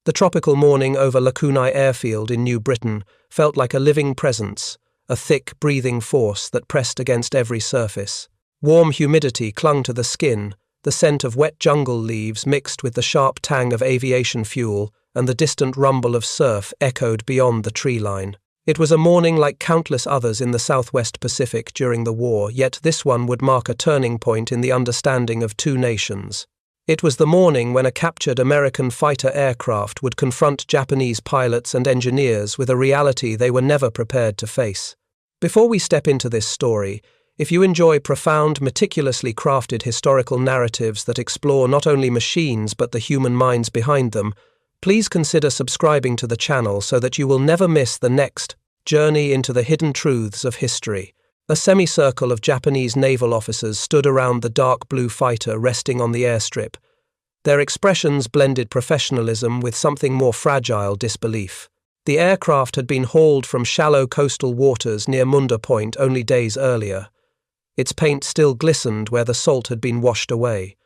The tropical morning over Lakunai Airfield in New Britain felt like a living presence, a thick, breathing force that pressed against every surface. Warm humidity clung to the skin, the scent of wet jungle leaves mixed with the sharp tang of aviation fuel, and the distant rumble of surf echoed beyond the tree line. It was a morning like countless others in the Southwest Pacific during the war, yet this one would mark a turning point in the understanding of two nations. It was the morning when a captured American fighter aircraft would confront Japanese pilots and engineers with a reality they were never prepared to face. Before we step into this story, if you enjoy profound, meticulously crafted historical narratives that explore not only machines but the human minds behind them, please consider subscribing to the channel so that you will never miss the next journey into the hidden truths of history. A semicircle of Japanese naval officers stood around the dark blue fighter resting on the airstrip. Their expressions blended professionalism with something more fragile disbelief. The aircraft had been hauled from shallow coastal waters near Munda Point only days earlier. Its paint still glistened where the salt had been washed away.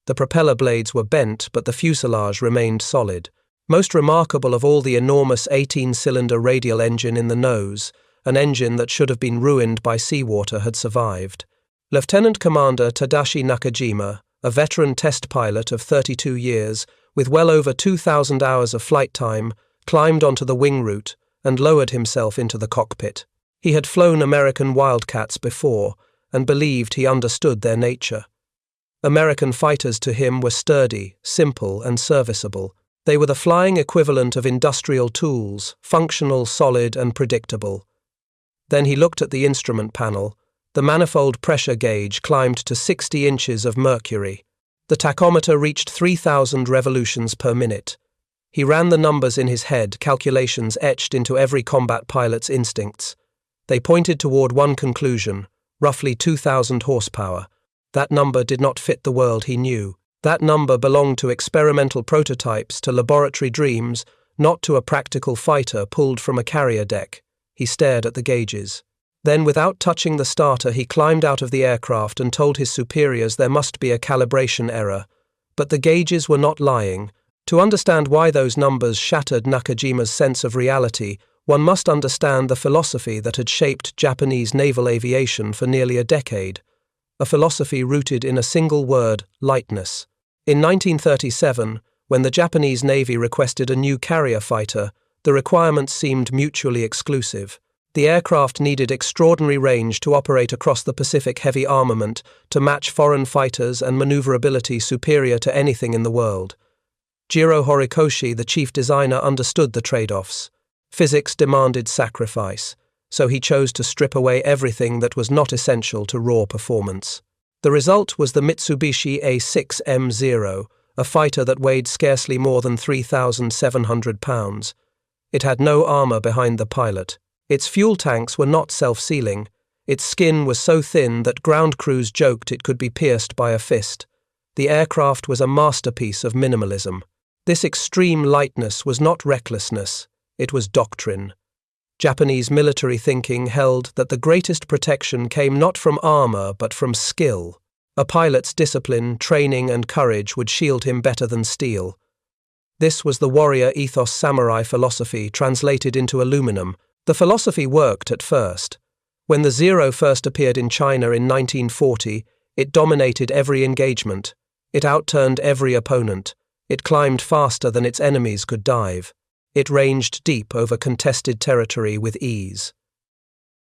The propeller blades were bent, but the fuselage remained solid. Most remarkable of all, the enormous 18-cylinder radial engine in the nose, an engine that should have been ruined by seawater, had survived. Lieutenant Commander Tadashi Nakajima, a veteran test pilot of 32 years, with well over 2,000 hours of flight time, climbed onto the wing root and lowered himself into the cockpit. He had flown American Wildcats before and believed he understood their nature. American fighters to him were sturdy, simple, and serviceable. They were the flying equivalent of industrial tools, functional, solid, and predictable. Then he looked at the instrument panel. The manifold pressure gauge climbed to 60 inches of mercury. The tachometer reached 3,000 revolutions per minute. He ran the numbers in his head, calculations etched into every combat pilot's instincts. They pointed toward one conclusion: roughly 2,000 horsepower. That number did not fit the world he knew. That number belonged to experimental prototypes, to laboratory dreams, not to a practical fighter pulled from a carrier deck. He stared at the gauges. Then, without touching the starter, he climbed out of the aircraft and told his superiors there must be a calibration error. But the gauges were not lying. To understand why those numbers shattered Nakajima's sense of reality, one must understand the philosophy that had shaped Japanese naval aviation for nearly a decade. A philosophy rooted in a single word: lightness. In 1937, when the Japanese Navy requested a new carrier fighter, the requirements seemed mutually exclusive. The aircraft needed extraordinary range to operate across the Pacific heavy armament, to match foreign fighters, and maneuverability superior to anything in the world. Jiro Horikoshi, the chief designer, understood the trade-offs. Physics demanded sacrifice, so he chose to strip away everything that was not essential to raw performance. The result was the Mitsubishi A6M0, a fighter that weighed scarcely more than 3,700 pounds. It had no armor behind the pilot. Its fuel tanks were not self-sealing. Its skin was so thin that ground crews joked it could be pierced by a fist. The aircraft was a masterpiece of minimalism. This extreme lightness was not recklessness, it was doctrine. Japanese military thinking held that the greatest protection came not from armor but from skill. A pilot's discipline, training, and courage would shield him better than steel. This was the warrior ethos samurai philosophy translated into aluminum. The philosophy worked at first. When the Zero first appeared in China in 1940, it dominated every engagement. It outturned every opponent. It climbed faster than its enemies could dive. It ranged deep over contested territory with ease.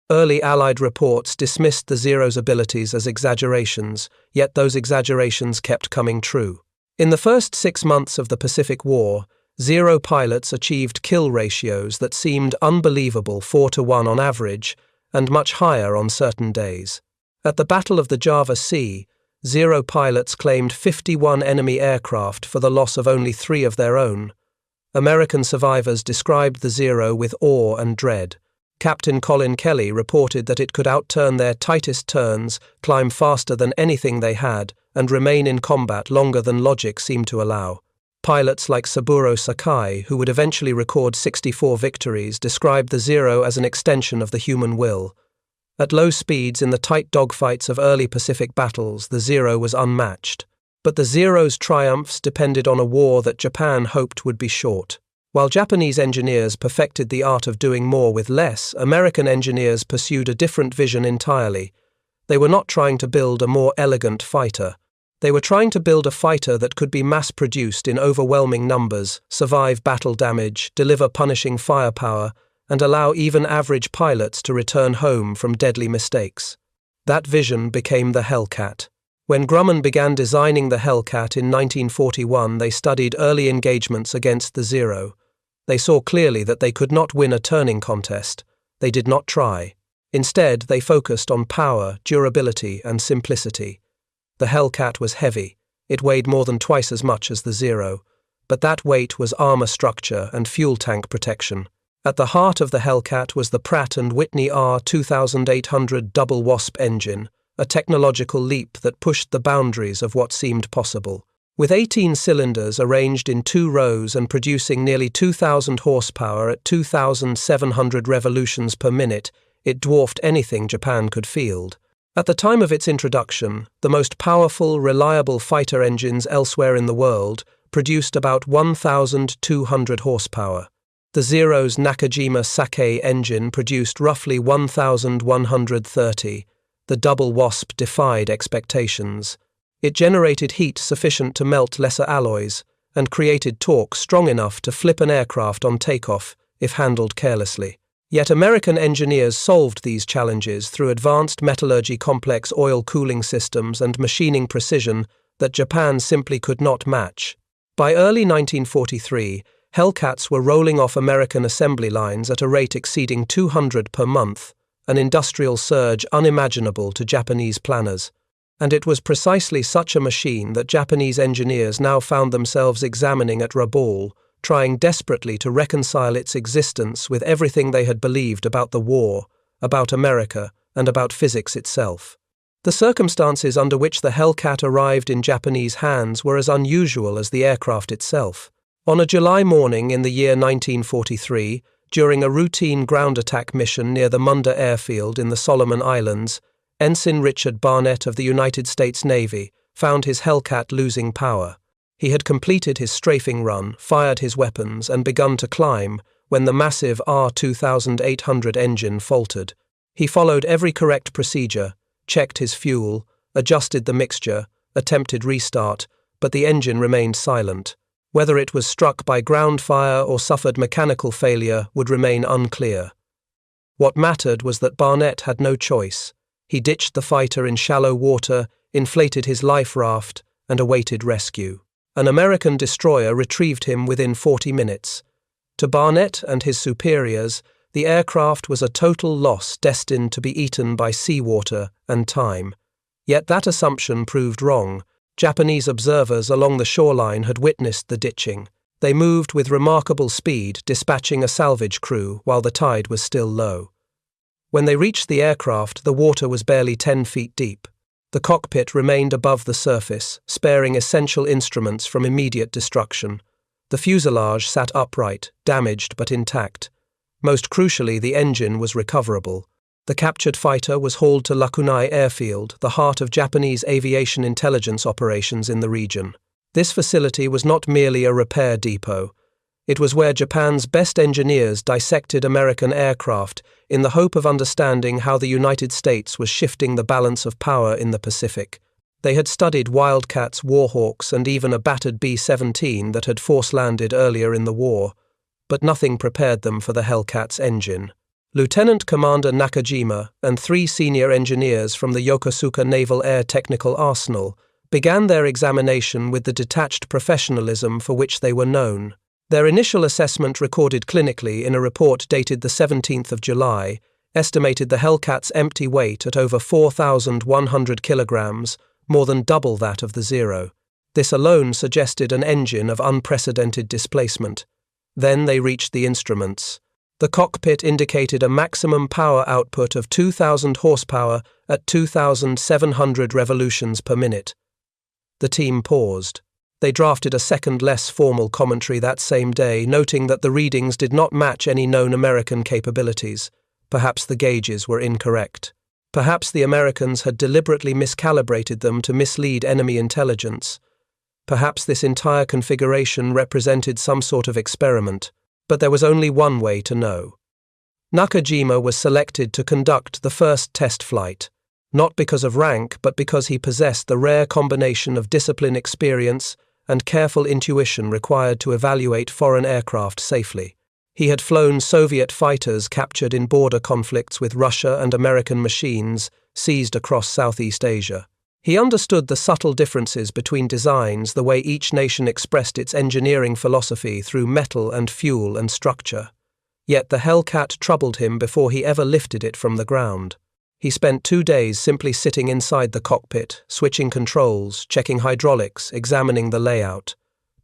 Early Allied reports dismissed the Zero's abilities as exaggerations, yet those exaggerations kept coming true. In the first 6 months of the Pacific War, Zero pilots achieved kill ratios that seemed unbelievable, 4-to-1 on average, and much higher on certain days. At the Battle of the Java Sea, Zero pilots claimed 51 enemy aircraft for the loss of only 3 of their own. American survivors described the Zero with awe and dread. Captain Colin Kelly reported that it could outturn their tightest turns, climb faster than anything they had, and remain in combat longer than logic seemed to allow. Pilots like Saburo Sakai, who would eventually record 64 victories, described the Zero as an extension of the human will. At low speeds in the tight dogfights of early Pacific battles, the Zero was unmatched. But the Zero's triumphs depended on a war that Japan hoped would be short. While Japanese engineers perfected the art of doing more with less, American engineers pursued a different vision entirely. They were not trying to build a more elegant fighter. They were trying to build a fighter that could be mass-produced in overwhelming numbers, survive battle damage, deliver punishing firepower, and allow even average pilots to return home from deadly mistakes. That vision became the Hellcat. When Grumman began designing the Hellcat in 1941, they studied early engagements against the Zero. They saw clearly that they could not win a turning contest. They did not try. Instead, they focused on power, durability, and simplicity. The Hellcat was heavy. It weighed more than twice as much as the Zero, but that weight was armor structure and fuel tank protection. At the heart of the Hellcat was the Pratt & Whitney R2800 double Wasp engine, a technological leap that pushed the boundaries of what seemed possible. With 18 cylinders arranged in 2 rows and producing nearly 2,000 horsepower at 2,700 revolutions per minute, it dwarfed anything Japan could field. At the time of its introduction, the most powerful, reliable fighter engines elsewhere in the world produced about 1,200 horsepower. The Zero's Nakajima Sake engine produced roughly 1,130. The double Wasp defied expectations. It generated heat sufficient to melt lesser alloys and created torque strong enough to flip an aircraft on takeoff if handled carelessly. Yet American engineers solved these challenges through advanced metallurgy, complex oil cooling systems, and machining precision that Japan simply could not match. By early 1943, Hellcats were rolling off American assembly lines at a rate exceeding 200 per month, an industrial surge unimaginable to Japanese planners. And it was precisely such a machine that Japanese engineers now found themselves examining at Rabaul, trying desperately to reconcile its existence with everything they had believed about the war, about America, and about physics itself. The circumstances under which the Hellcat arrived in Japanese hands were as unusual as the aircraft itself. On a July morning in the year 1943, during a routine ground attack mission near the Munda airfield in the Solomon Islands, Ensign Richard Barnett of the United States Navy found his Hellcat losing power. He had completed his strafing run, fired his weapons, and begun to climb when the massive R2800 engine faltered. He followed every correct procedure, checked his fuel, adjusted the mixture, attempted restart, but the engine remained silent. Whether it was struck by ground fire or suffered mechanical failure would remain unclear. What mattered was that Barnett had no choice. He ditched the fighter in shallow water, inflated his life raft, and awaited rescue. An American destroyer retrieved him within 40 minutes. To Barnett and his superiors, the aircraft was a total loss destined to be eaten by seawater and time. Yet that assumption proved wrong. Japanese observers along the shoreline had witnessed the ditching. They moved with remarkable speed, dispatching a salvage crew while the tide was still low. When they reached the aircraft, the water was barely 10 feet deep. The cockpit remained above the surface, sparing essential instruments from immediate destruction. The fuselage sat upright, damaged but intact. Most crucially, the engine was recoverable. The captured fighter was hauled to Lakunai Airfield, the heart of Japanese aviation intelligence operations in the region. This facility was not merely a repair depot. It was where Japan's best engineers dissected American aircraft in the hope of understanding how the United States was shifting the balance of power in the Pacific. They had studied Wildcats, Warhawks, and even a battered B-17 that had force-landed earlier in the war, but nothing prepared them for the Hellcat's engine. Lieutenant Commander Nakajima and 3 senior engineers from the Yokosuka Naval Air Technical Arsenal began their examination with the detached professionalism for which they were known. Their initial assessment, recorded clinically in a report dated the 17th of July, estimated the Hellcat's empty weight at over 4,100 kilograms, more than double that of the Zero. This alone suggested an engine of unprecedented displacement. Then they reached the instruments. The cockpit indicated a maximum power output of 2,000 horsepower at 2,700 revolutions per minute. The team paused. They drafted a second less formal commentary that same day, noting that the readings did not match any known American capabilities. Perhaps the gauges were incorrect. Perhaps the Americans had deliberately miscalibrated them to mislead enemy intelligence. Perhaps this entire configuration represented some sort of experiment, but there was only one way to know. Nakajima was selected to conduct the first test flight, not because of rank, but because he possessed the rare combination of discipline experience and careful intuition required to evaluate foreign aircraft safely. He had flown Soviet fighters captured in border conflicts with Russia and American machines seized across Southeast Asia. He understood the subtle differences between designs, the way each nation expressed its engineering philosophy through metal and fuel and structure. Yet the Hellcat troubled him before he ever lifted it from the ground. He spent 2 days simply sitting inside the cockpit, switching controls, checking hydraulics, examining the layout.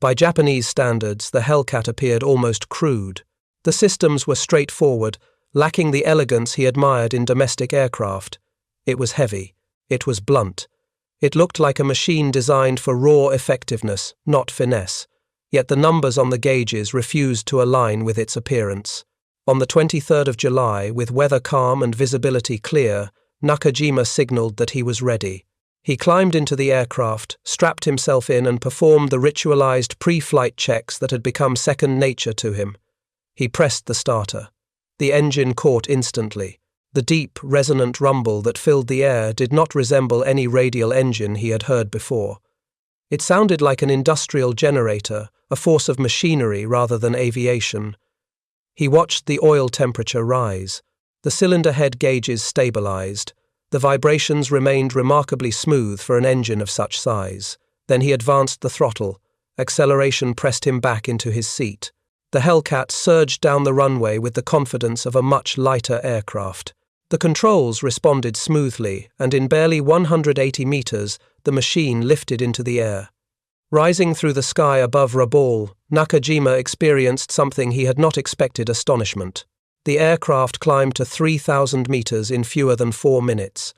By Japanese standards, the Hellcat appeared almost crude. The systems were straightforward, lacking the elegance he admired in domestic aircraft. It was heavy. It was blunt. It looked like a machine designed for raw effectiveness, not finesse. Yet the numbers on the gauges refused to align with its appearance. On the 23rd of July, with weather calm and visibility clear, Nakajima signaled that he was ready. He climbed into the aircraft, strapped himself in and performed the ritualized pre-flight checks that had become second nature to him. He pressed the starter. The engine caught instantly. The deep, resonant rumble that filled the air did not resemble any radial engine he had heard before. It sounded like an industrial generator, a force of machinery rather than aviation. He watched the oil temperature rise. The cylinder head gauges stabilized. The vibrations remained remarkably smooth for an engine of such size. Then he advanced the throttle. Acceleration pressed him back into his seat. The Hellcat surged down the runway with the confidence of a much lighter aircraft. The controls responded smoothly, and in barely 180 meters, the machine lifted into the air. Rising through the sky above Rabaul, Nakajima experienced something he had not expected: astonishment. The aircraft climbed to 3,000 meters in fewer than 4 minutes.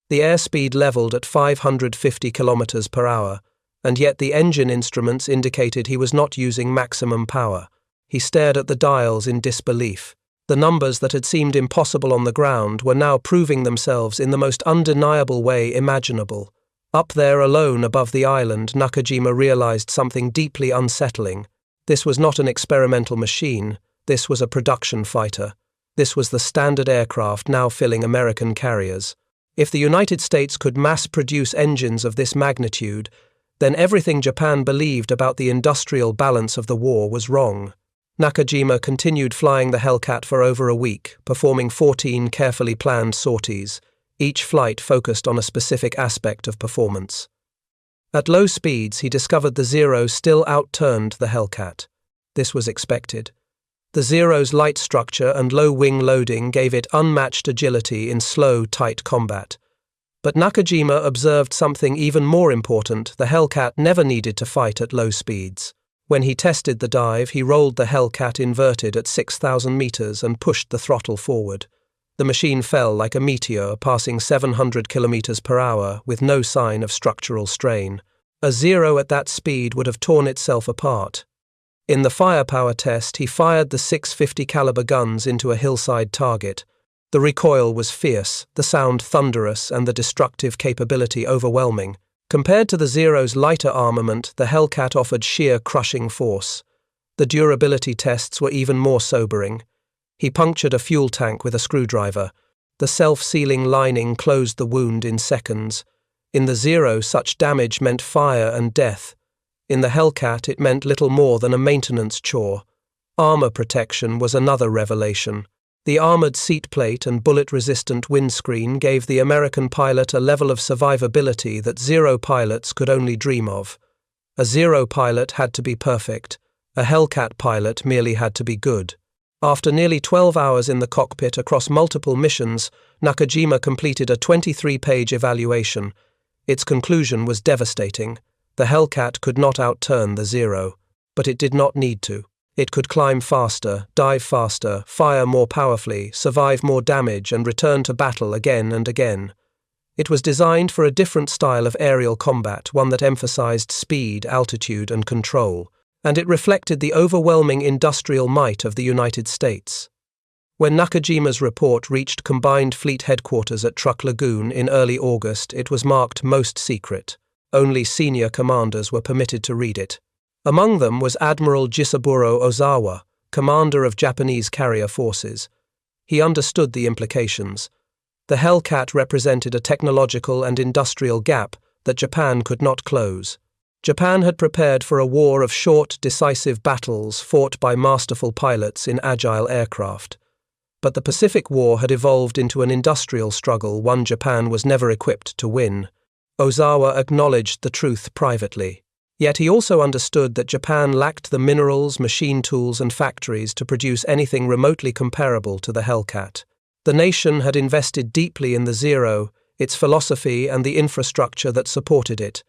The airspeed leveled at 550 kilometers per hour, and yet the engine instruments indicated he was not using maximum power. He stared at the dials in disbelief. The numbers that had seemed impossible on the ground were now proving themselves in the most undeniable way imaginable. Up there alone above the island, Nakajima realized something deeply unsettling. This was not an experimental machine. This was a production fighter. This was the standard aircraft now filling American carriers. If the United States could mass-produce engines of this magnitude, then everything Japan believed about the industrial balance of the war was wrong. Nakajima continued flying the Hellcat for over a week, performing 14 carefully planned sorties. Each flight focused on a specific aspect of performance. At low speeds, he discovered the Zero still outturned the Hellcat. This was expected. The Zero's light structure and low wing loading gave it unmatched agility in slow, tight combat. But Nakajima observed something even more important: the Hellcat never needed to fight at low speeds. When he tested the dive, he rolled the Hellcat inverted at 6,000 meters and pushed the throttle forward. The machine fell like a meteor, passing 700 kilometers per hour with no sign of structural strain. A Zero at that speed would have torn itself apart. In the firepower test, he fired the 650 caliber guns into a hillside target. The recoil was fierce, the sound thunderous, and the destructive capability overwhelming. Compared to the Zero's lighter armament, the Hellcat offered sheer crushing force. The durability tests were even more sobering. He punctured a fuel tank with a screwdriver. The self-sealing lining closed the wound in seconds. In the Zero, such damage meant fire and death. In the Hellcat, it meant little more than a maintenance chore. Armor protection was another revelation. The armored seat plate and bullet-resistant windscreen gave the American pilot a level of survivability that Zero pilots could only dream of. A Zero pilot had to be perfect. A Hellcat pilot merely had to be good. After nearly 12 hours in the cockpit across multiple missions, Nakajima completed a 23-page evaluation. Its conclusion was devastating. The Hellcat could not outturn the Zero, but it did not need to. It could climb faster, dive faster, fire more powerfully, survive more damage, and return to battle again and again. It was designed for a different style of aerial combat, one that emphasized speed, altitude, and control, and it reflected the overwhelming industrial might of the United States. When Nakajima's report reached Combined Fleet Headquarters at Truk Lagoon in early August, it was marked Most Secret. Only senior commanders were permitted to read it. Among them was Admiral Jisaburo Ozawa, commander of Japanese carrier forces. He understood the implications. The Hellcat represented a technological and industrial gap that Japan could not close. Japan had prepared for a war of short, decisive battles fought by masterful pilots in agile aircraft. But the Pacific War had evolved into an industrial struggle, one Japan was never equipped to win. Ozawa acknowledged the truth privately. Yet he also understood that Japan lacked the minerals, machine tools, and factories to produce anything remotely comparable to the Hellcat. The nation had invested deeply in the Zero, its philosophy, and the infrastructure that supported it.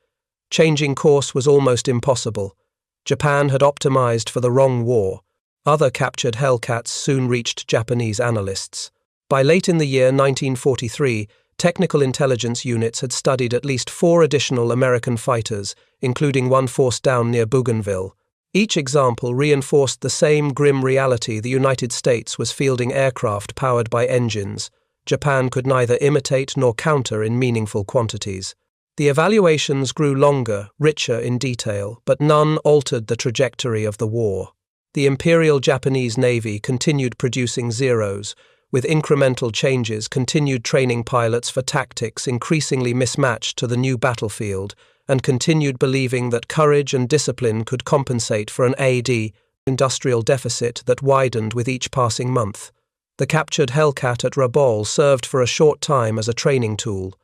Changing course was almost impossible. Japan had optimized for the wrong war. Other captured Hellcats soon reached Japanese analysts. By late in the year 1943, technical intelligence units had studied at least 4 additional American fighters, including one forced down near Bougainville. Each example reinforced the same grim reality: the United States was fielding aircraft powered by engines. Japan could neither imitate nor counter in meaningful quantities. The evaluations grew longer, richer in detail, but none altered the trajectory of the war. The Imperial Japanese Navy continued producing Zeros, with incremental changes, continued training pilots for tactics increasingly mismatched to the new battlefield, and continued believing that courage and discipline could compensate for an industrial deficit that widened with each passing month. The captured Hellcat at Rabaul served for a short time as a training tool.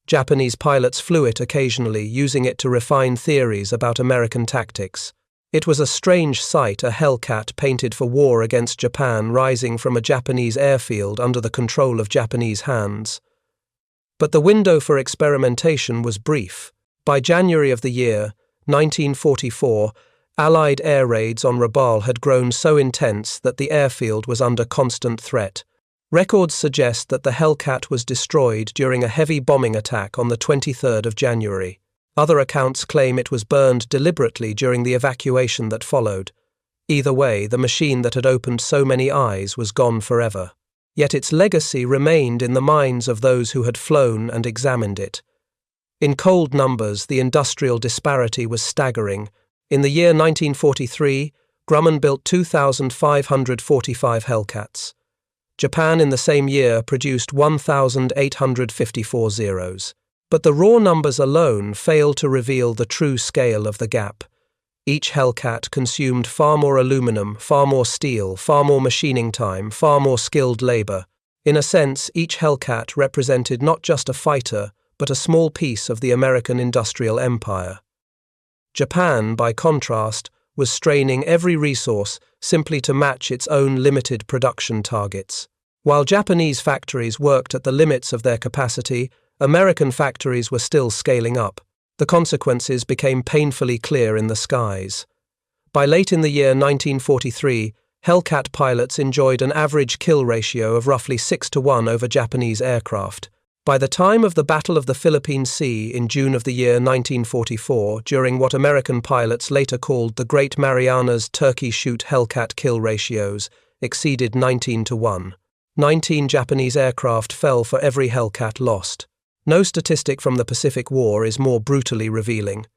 Japanese pilots flew it occasionally, using it to refine theories about American tactics. It was a strange sight, a Hellcat painted for war against Japan rising from a Japanese airfield under the control of Japanese hands. But the window for experimentation was brief. By January of the year, 1944, Allied air raids on Rabaul had grown so intense that the airfield was under constant threat. Records suggest that the Hellcat was destroyed during a heavy bombing attack on the 23rd of January. Other accounts claim it was burned deliberately during the evacuation that followed. Either way, the machine that had opened so many eyes was gone forever. Yet its legacy remained in the minds of those who had flown and examined it. In cold numbers, the industrial disparity was staggering. In the year 1943, Grumman built 2,545 Hellcats. Japan in the same year produced 1,854 Zeros. But the raw numbers alone fail to reveal the true scale of the gap. Each Hellcat consumed far more aluminum, far more steel, far more machining time, far more skilled labor. In a sense, each Hellcat represented not just a fighter, but a small piece of the American industrial empire. Japan, by contrast, was straining every resource simply to match its own limited production targets. While Japanese factories worked at the limits of their capacity, American factories were still scaling up. The consequences became painfully clear in the skies. By late in the year 1943, Hellcat pilots enjoyed an average kill ratio of roughly 6-1 over Japanese aircraft. By the time of the Battle of the Philippine Sea in June of the year 1944, during what American pilots later called the Great Marianas, Turkey Shoot Hellcat kill ratios exceeded 19-1. 19 Japanese aircraft fell for every Hellcat lost. No statistic from the Pacific War is more brutally revealing.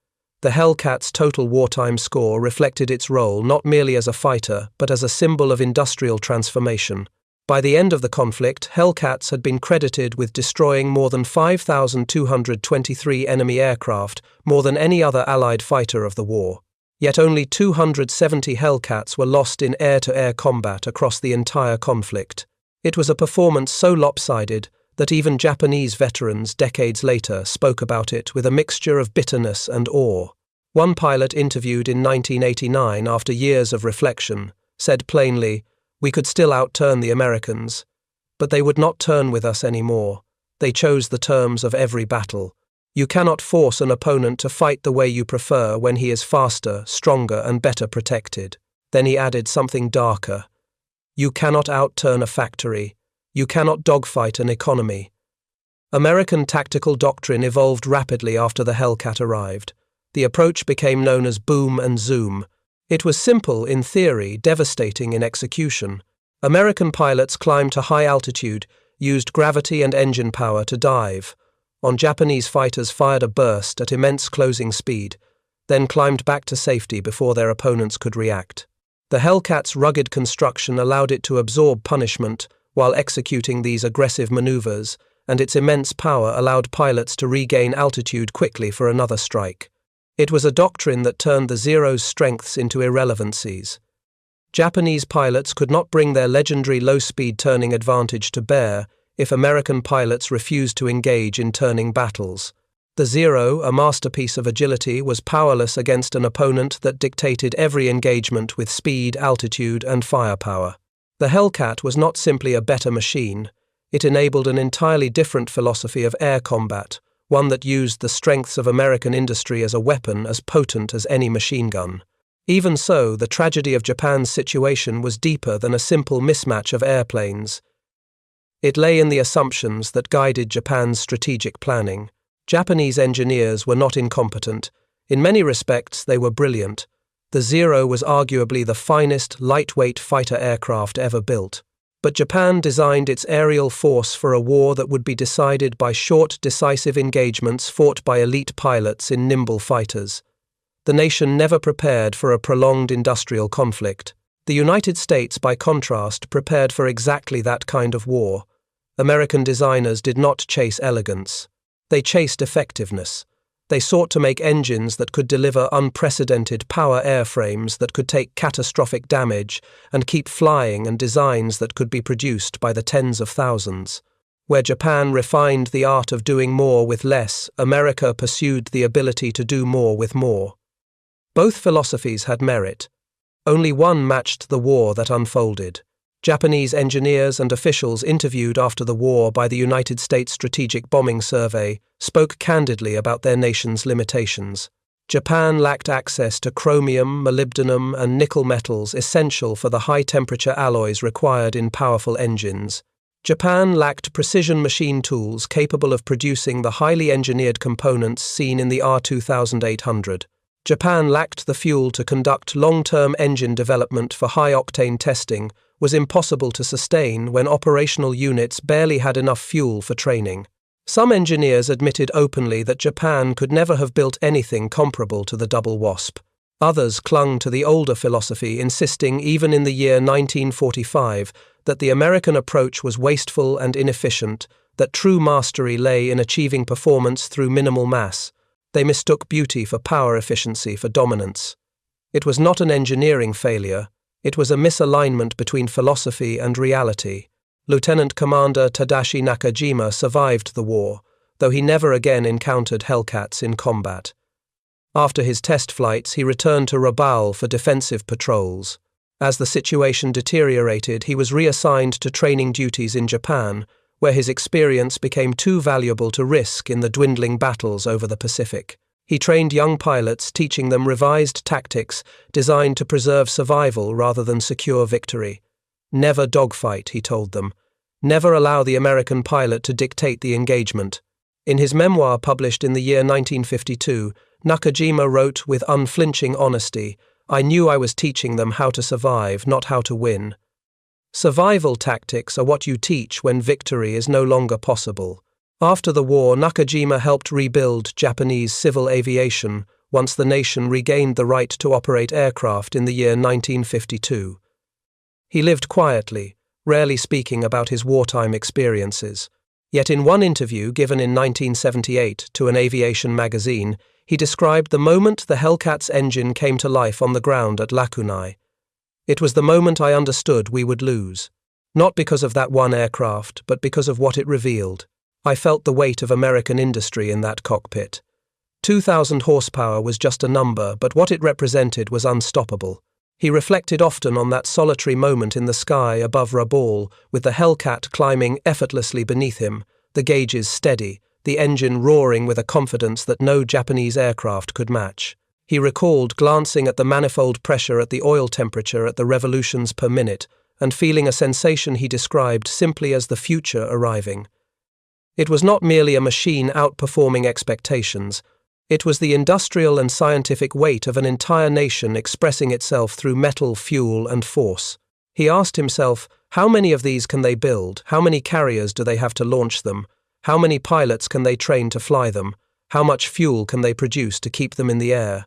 The Hellcat's total wartime score reflected its role not merely as a fighter, but as a symbol of industrial transformation. By the end of the conflict, Hellcats had been credited with destroying more than 5,223 enemy aircraft, more than any other Allied fighter of the war. Yet only 270 Hellcats were lost in air-to-air combat across the entire conflict. It was a performance so lopsided that even Japanese veterans decades later spoke about it with a mixture of bitterness and awe. One pilot interviewed in 1989 after years of reflection said plainly, "We could still outturn the Americans, but they would not turn with us anymore. They chose the terms of every battle. You cannot force an opponent to fight the way you prefer when he is faster, stronger, and better protected." Then he added something darker. "You cannot outturn a factory. You cannot dogfight an economy." American tactical doctrine evolved rapidly after the Hellcat arrived. The approach became known as boom and zoom. It was simple in theory, devastating in execution. American pilots climbed to high altitude, used gravity and engine power to dive. on Japanese fighters fired a burst at immense closing speed, then climbed back to safety before their opponents could react. The Hellcat's rugged construction allowed it to absorb punishment while executing these aggressive maneuvers, and its immense power allowed pilots to regain altitude quickly for another strike. It was a doctrine that turned the Zero's strengths into irrelevancies. Japanese pilots could not bring their legendary low-speed turning advantage to bear if American pilots refused to engage in turning battles. The Zero, a masterpiece of agility, was powerless against an opponent that dictated every engagement with speed, altitude, and firepower. The Hellcat was not simply a better machine. It enabled an entirely different philosophy of air combat, one that used the strengths of American industry as a weapon as potent as any machine gun. Even so, the tragedy of Japan's situation was deeper than a simple mismatch of airplanes. It lay in the assumptions that guided Japan's strategic planning. Japanese engineers were not incompetent. In many respects, they were brilliant. The Zero was arguably the finest, lightweight fighter aircraft ever built. But Japan designed its aerial force for a war that would be decided by short, decisive engagements fought by elite pilots in nimble fighters. The nation never prepared for a prolonged industrial conflict. The United States, by contrast, prepared for exactly that kind of war. American designers did not chase elegance. They chased effectiveness. They sought to make engines that could deliver unprecedented power airframes that could take catastrophic damage and keep flying, and designs that could be produced by the tens of thousands. Where Japan refined the art of doing more with less, America pursued the ability to do more with more. Both philosophies had merit. Only one matched the war that unfolded. Japanese engineers and officials interviewed after the war by the United States Strategic Bombing Survey spoke candidly about their nation's limitations. Japan lacked access to chromium, molybdenum, and nickel metals essential for the high-temperature alloys required in powerful engines. Japan lacked precision machine tools capable of producing the highly engineered components seen in the R2800. Japan lacked the fuel to conduct long-term engine development for high-octane testing, was impossible to sustain when operational units barely had enough fuel for training. Some engineers admitted openly that Japan could never have built anything comparable to the Double Wasp. Others clung to the older philosophy, insisting even in the year 1945 that the American approach was wasteful and inefficient, that true mastery lay in achieving performance through minimal mass. They mistook beauty for power efficiency for dominance. It was not an engineering failure. It was a misalignment between philosophy and reality. Lieutenant Commander Tadashi Nakajima survived the war, though he never again encountered Hellcats in combat. After his test flights, he returned to Rabaul for defensive patrols. As the situation deteriorated, he was reassigned to training duties in Japan, where his experience became too valuable to risk in the dwindling battles over the Pacific. He trained young pilots, teaching them revised tactics designed to preserve survival rather than secure victory. Never dogfight, he told them. Never allow the American pilot to dictate the engagement. In his memoir published in the year 1952, Nakajima wrote with unflinching honesty, "I knew I was teaching them how to survive, not how to win." Survival tactics are what you teach when victory is no longer possible. After the war, Nakajima helped rebuild Japanese civil aviation once the nation regained the right to operate aircraft in the year 1952. He lived quietly, rarely speaking about his wartime experiences. Yet in one interview given in 1978 to an aviation magazine, he described the moment the Hellcat's engine came to life on the ground at Lakunai. "It was the moment I understood we would lose. Not because of that one aircraft, but because of what it revealed. I felt the weight of American industry in that cockpit. 2,000 horsepower was just a number, but what it represented was unstoppable." He reflected often on that solitary moment in the sky above Rabaul, with the Hellcat climbing effortlessly beneath him, the gauges steady, the engine roaring with a confidence that no Japanese aircraft could match. He recalled glancing at the manifold pressure at the oil temperature at the revolutions per minute, and feeling a sensation he described simply as the future arriving. It was not merely a machine outperforming expectations. It was the industrial and scientific weight of an entire nation expressing itself through metal, fuel, and force. He asked himself, how many of these can they build? How many carriers do they have to launch them? How many pilots can they train to fly them? How much fuel can they produce to keep them in the air?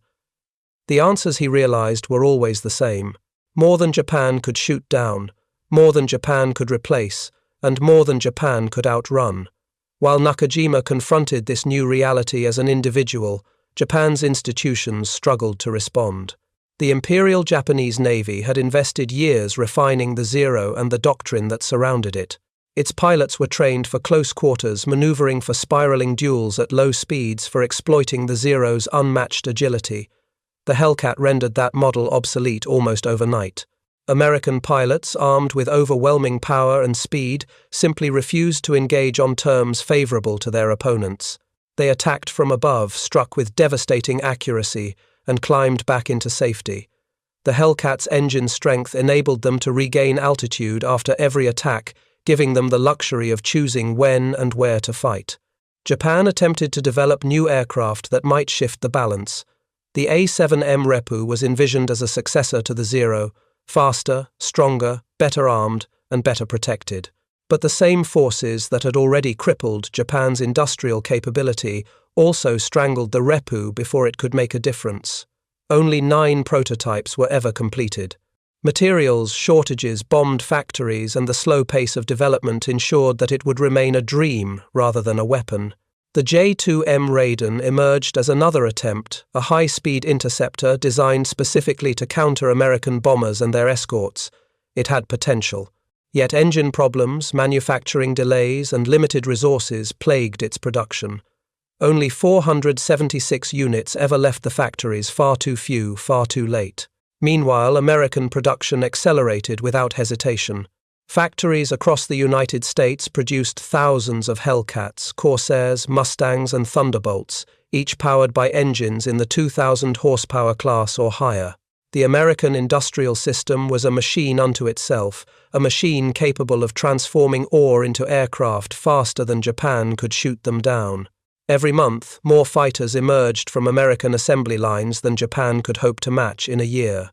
The answers, he realized, were always the same. More than Japan could shoot down, more than Japan could replace, and more than Japan could outrun. While Nakajima confronted this new reality as an individual, Japan's institutions struggled to respond. The Imperial Japanese Navy had invested years refining the Zero and the doctrine that surrounded it. Its pilots were trained for close quarters, maneuvering for spiraling duels at low speeds for exploiting the Zero's unmatched agility. The Hellcat rendered that model obsolete almost overnight. American pilots, armed with overwhelming power and speed, simply refused to engage on terms favorable to their opponents. They attacked from above, struck with devastating accuracy, and climbed back into safety. The Hellcat's engine strength enabled them to regain altitude after every attack, giving them the luxury of choosing when and where to fight. Japan attempted to develop new aircraft that might shift the balance. The A-7M Reppu was envisioned as a successor to the Zero, faster, stronger, better armed, and better protected. But the same forces that had already crippled Japan's industrial capability also strangled the Reppu before it could make a difference. Only 9 prototypes were ever completed. Materials shortages bombed factories, and the slow pace of development ensured that it would remain a dream rather than a weapon. The J-2M Raiden emerged as another attempt, a high-speed interceptor designed specifically to counter American bombers and their escorts. It had potential. Yet engine problems, manufacturing delays, and limited resources plagued its production. Only 476 units ever left the factories, far too few, far too late. Meanwhile, American production accelerated without hesitation. Factories across the United States produced thousands of Hellcats, Corsairs, Mustangs, and Thunderbolts, each powered by engines in the 2,000 horsepower class or higher. The American industrial system was a machine unto itself, a machine capable of transforming ore into aircraft faster than Japan could shoot them down. Every month, more fighters emerged from American assembly lines than Japan could hope to match in a year.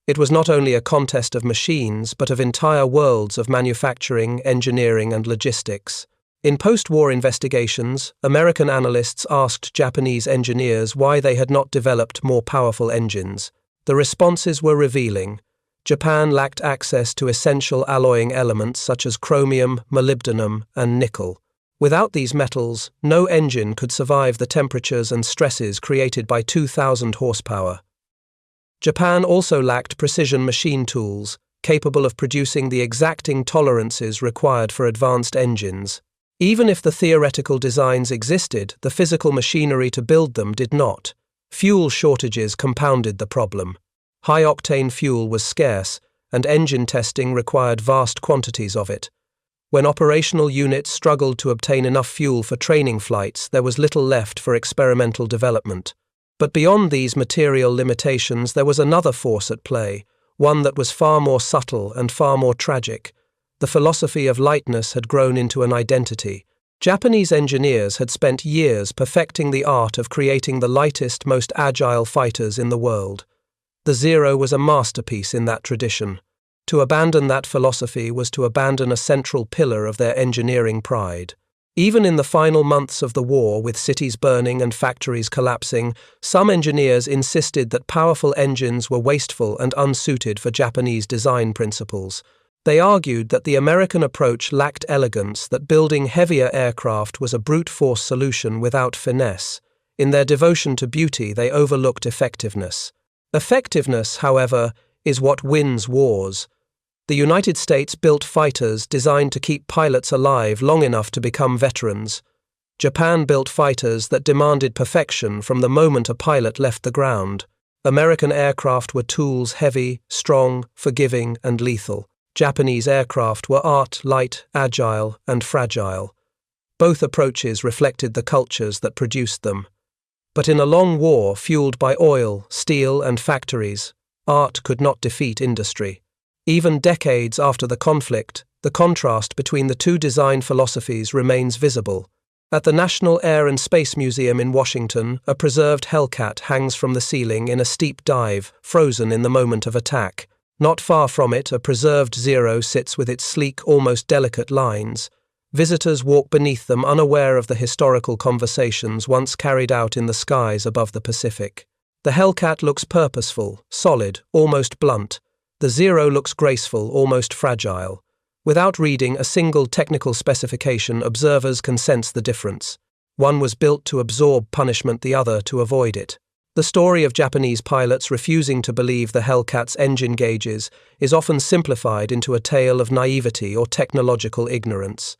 It was not only a contest of machines, but of entire worlds of manufacturing, engineering, and logistics. In post-war investigations, American analysts asked Japanese engineers why they had not developed more powerful engines. The responses were revealing. Japan lacked access to essential alloying elements such as chromium, molybdenum, and nickel. Without these metals, no engine could survive the temperatures and stresses created by 2,000 horsepower. Japan also lacked precision machine tools, capable of producing the exacting tolerances required for advanced engines. Even if the theoretical designs existed, the physical machinery to build them did not. Fuel shortages compounded the problem. High-octane fuel was scarce, and engine testing required vast quantities of it. When operational units struggled to obtain enough fuel for training flights, there was little left for experimental development. But beyond these material limitations, there was another force at play, one that was far more subtle and far more tragic. The philosophy of lightness had grown into an identity. Japanese engineers had spent years perfecting the art of creating the lightest, most agile fighters in the world. The Zero was a masterpiece in that tradition. To abandon that philosophy was to abandon a central pillar of their engineering pride. Even in the final months of the war, with cities burning and factories collapsing, some engineers insisted that powerful engines were wasteful and unsuited for Japanese design principles. They argued that the American approach lacked elegance, that building heavier aircraft was a brute force solution without finesse. In their devotion to beauty, they overlooked effectiveness. Effectiveness, however, is what wins wars. The United States built fighters designed to keep pilots alive long enough to become veterans. Japan built fighters that demanded perfection from the moment a pilot left the ground. American aircraft were tools heavy, strong, forgiving, and lethal. Japanese aircraft were art, light, agile, and fragile. Both approaches reflected the cultures that produced them. But in a long war fueled by oil, steel, and factories, art could not defeat industry. Even decades after the conflict, the contrast between the two design philosophies remains visible. At the National Air and Space Museum in Washington, a preserved Hellcat hangs from the ceiling in a steep dive, frozen in the moment of attack. Not far from it, a preserved Zero sits with its sleek, almost delicate lines. Visitors walk beneath them unaware of the historical conversations once carried out in the skies above the Pacific. The Hellcat looks purposeful, solid, almost blunt. The Zero looks graceful, almost fragile. Without reading a single technical specification, observers can sense the difference. One was built to absorb punishment, the other to avoid it. The story of Japanese pilots refusing to believe the Hellcat's engine gauges is often simplified into a tale of naivety or technological ignorance.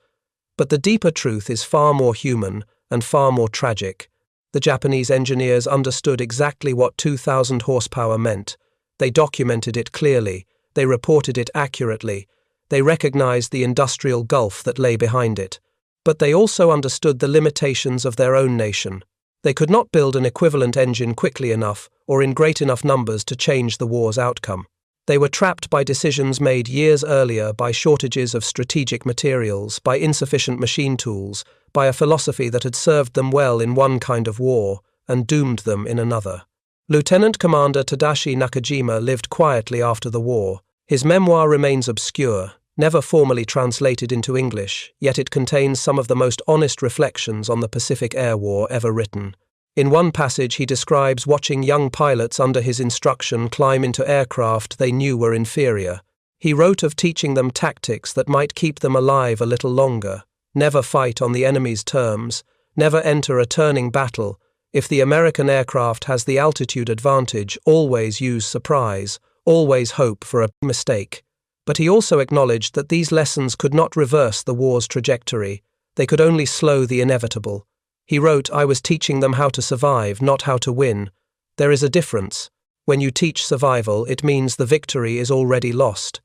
But the deeper truth is far more human and far more tragic. The Japanese engineers understood exactly what 2,000 horsepower meant. They documented it clearly. They reported it accurately. They recognized the industrial gulf that lay behind it. But they also understood the limitations of their own nation. They could not build an equivalent engine quickly enough or in great enough numbers to change the war's outcome. They were trapped by decisions made years earlier, by shortages of strategic materials, by insufficient machine tools, by a philosophy that had served them well in one kind of war and doomed them in another. Lieutenant Commander Tadashi Nakajima lived quietly after the war. His memoir remains obscure, never formally translated into English, yet it contains some of the most honest reflections on the Pacific Air War ever written. In one passage, he describes watching young pilots under his instruction climb into aircraft they knew were inferior. He wrote of teaching them tactics that might keep them alive a little longer. Never fight on the enemy's terms. Never enter a turning battle. If the American aircraft has the altitude advantage, always use surprise. Always hope for a mistake. But he also acknowledged that these lessons could not reverse the war's trajectory. They could only slow the inevitable. He wrote, "I was teaching them how to survive, not how to win. There is a difference. When you teach survival, it means the victory is already lost."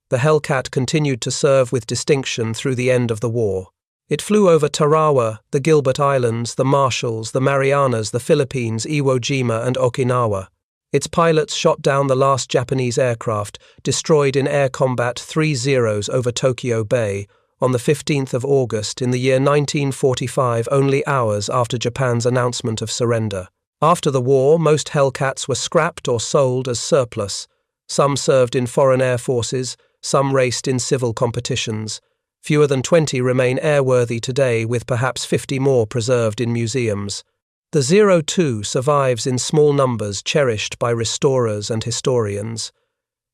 The Hellcat continued to serve with distinction through the end of the war. It flew over Tarawa, the Gilbert Islands, the Marshalls, the Marianas, the Philippines, Iwo Jima, and Okinawa. Its pilots shot down the last Japanese aircraft, destroyed in air combat 3 Zeros over Tokyo Bay, on the 15th of August in the year 1945, only hours after Japan's announcement of surrender. After the war, most Hellcats were scrapped or sold as surplus. Some served in foreign air forces, some raced in civil competitions. Fewer than 20 remain airworthy today, with perhaps 50 more preserved in museums. The Zero 2 survives in small numbers, cherished by restorers and historians.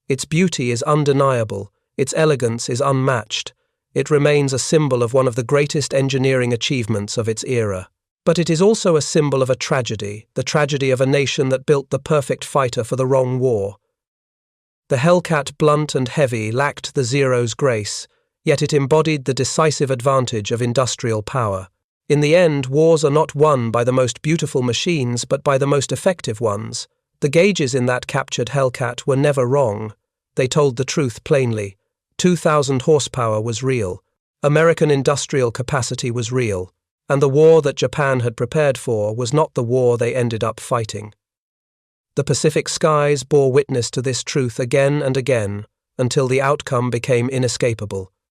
Its beauty is undeniable, its elegance is unmatched. It remains a symbol of one of the greatest engineering achievements of its era. But it is also a symbol of a tragedy, the tragedy of a nation that built the perfect fighter for the wrong war. The Hellcat, blunt and heavy, lacked the Zero's grace, yet it embodied the decisive advantage of industrial power. In the end, wars are not won by the most beautiful machines, but by the most effective ones. The gauges in that captured Hellcat were never wrong. They told the truth plainly. 2,000 horsepower was real. American industrial capacity was real. And the war that Japan had prepared for was not the war they ended up fighting. The Pacific skies bore witness to this truth again and again, until the outcome became inescapable.